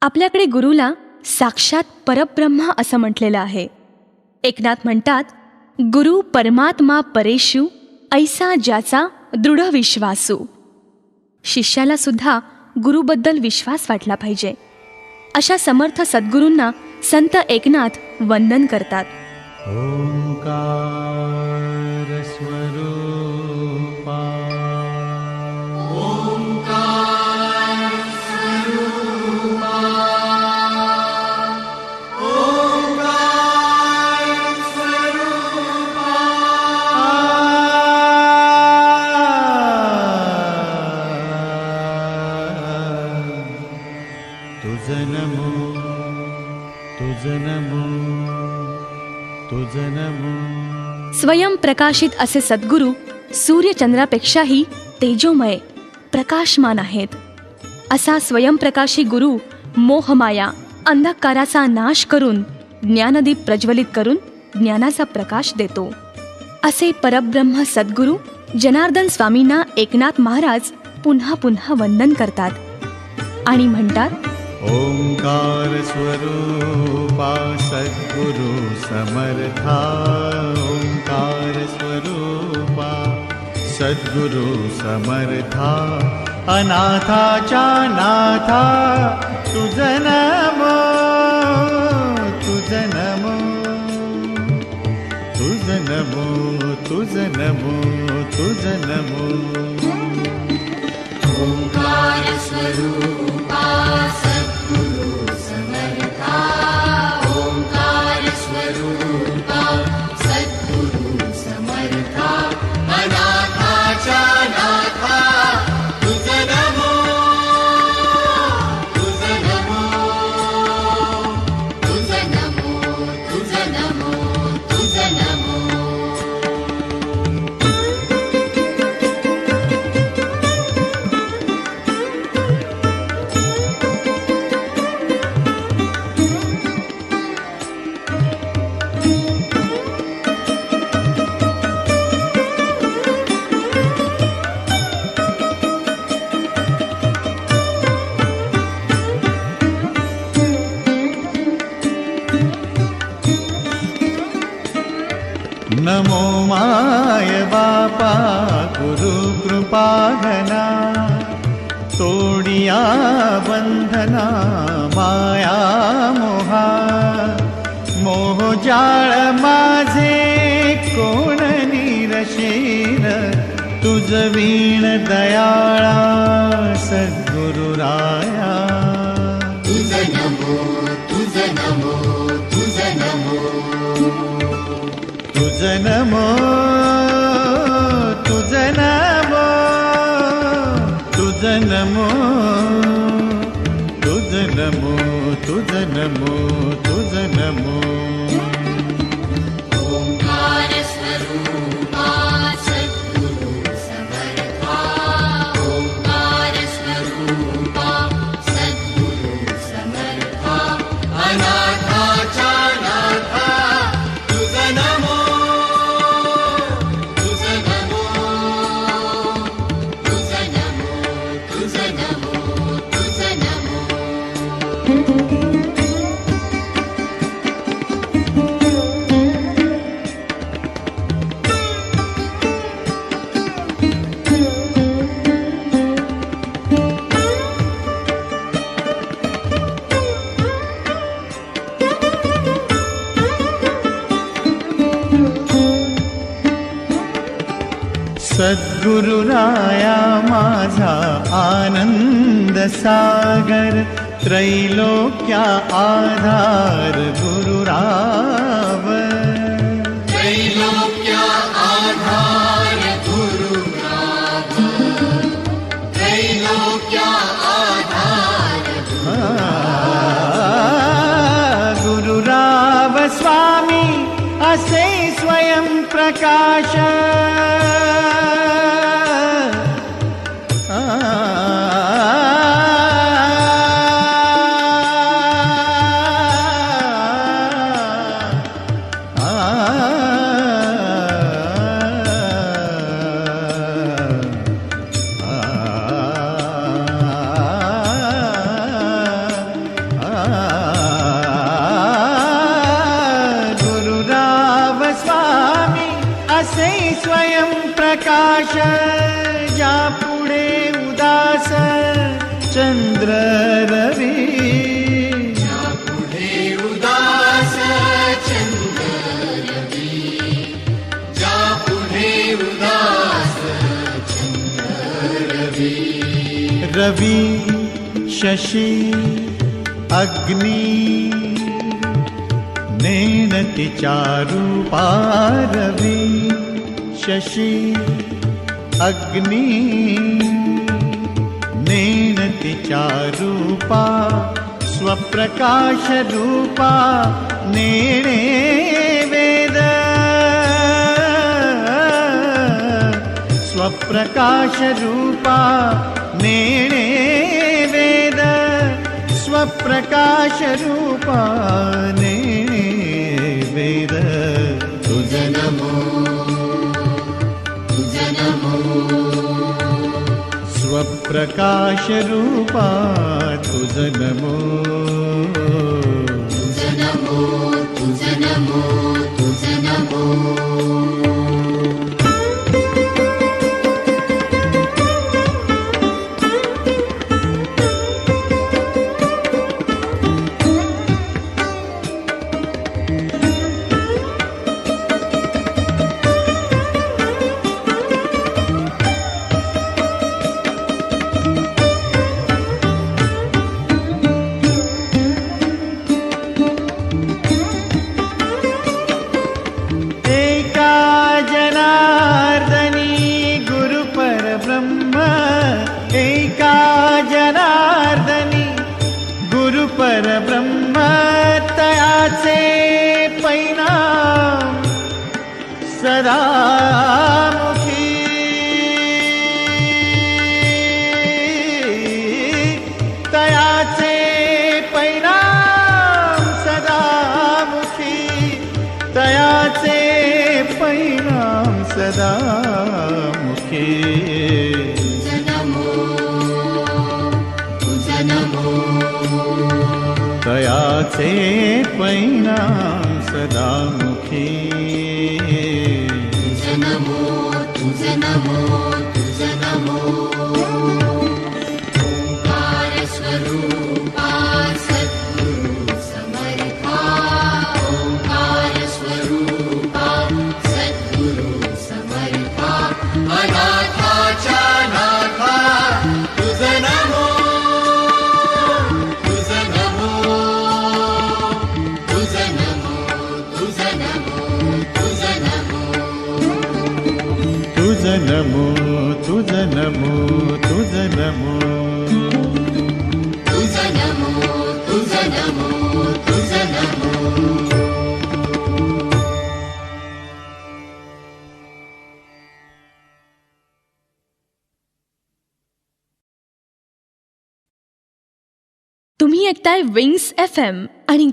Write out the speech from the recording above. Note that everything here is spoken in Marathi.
आपल्याकडे गुरुला साक्षात परब्रह्म असं म्हटलेलं आहे. एकनाथ म्हणतात, गुरु परमात्मा परेषु ऐसा ज्याचा दृढ विश्वासू. शिष्याला सुद्धा गुरुबद्दल विश्वास वाटला पाहिजे. अशा समर्थ सद्गुरूंना संत एकनाथ वंदन करतात. ओंकार स्वरूपा तुझं नमो स्वयंप्रकाशित असे सद्गुरू सूर्यचंद्रापेक्षाही तेजोमय प्रकाशमान आहेत. असा स्वयंप्रकाशी गुरु मोहमाया अंधकाराचा नाश करून ज्ञानदीप प्रज्वलित करून ज्ञानाचा प्रकाश देतो. असे परब्रह्म सद्गुरू जनार्दन स्वामींना एकनाथ महाराज पुन्हा पुन्हा वंदन करतात आणि म्हणतात, ओंकार स्वरूपा सद्गुरु समर्था. ओंकार स्वरूपा सद्गुरु समर्था. अनाथाच्या नाथा तुझं नमो, तुझं नमो, तुझं नमो, तुझं नमो, तुझं नमो. ओंकार स्वरूपा सद्गुरु समर्था. ओंकार स्वरूपा सद्गुरु समर्था. अनाथाच्या नाथा तुझं नमो, तुझं नमो, तुझं नमो, तुझं नमो, तुझं नमो. नमो माय बापा गुरु कृपा घना. तोडिया बंधना माया मोहा. मोह जाळ माझे कोण निरशीर. तुझ वीण दयाळा सद्गुरु राया. तुझं नमो, तुझं नमो, तुझं नमो. तुझं नमो, तुझं नमो, तुझं नमो, तुझं नमो, तुझं नमो, तुझं नमो. ओंकार स्वरूपा सद्गुरु समर्था. ओंकार स्वरूपा सद्गुरु समर्था. अनाथाच्या नाथा तुझं नमो, तुझं नमो, तुझं नमो, तुझं नमो, तुझं नमो. सद्गुरु राया माझा आनंद सागर. त्रैलोक्या आधार गुरुराव. त्रैलोक्या आधार गुरुराव. त्रैलोक्या आधार गुरुराव स्वामी असे स्वयंप्रकाश. चंद्र रवी पुढे उदास चंद्र रवी जा पुढे उदास चंद्र रवी रवि शशि अग्नि नेणति चारूपा रवि शशि अग्नि नेणति चारूपा स्वप्रकाश रूपा नेणे वेद स्वप्रकाश रूपा नेणे वेद स्वप्रकाश रूपा नेणे वेद तुझ नमो तुझ नमो स्वप्रकाश रूपा तुझ नमो तुझ नमो तुझ नमो तुझ नमो परब्रह्म तयाचे परिणाम सदामुखी तयाचे परिणाम सदामुखी तयाचे परिणाम सदामुखी तयाचे परिणाम सदामुखी तुझ नमो तुझ नमो तुझ नमो ओंकार स्वरूपा सद्गुरु समर्था ओंकार स्वरूपा सद्गुरु समर्था अनाथाच्या नाथा तुझ नमो तुझ नमो तुझ नमो तुझ नमो तुझ नमो तुझ नमो तुझ नमो तुम्ही ऐकताय विंग्स FM आणि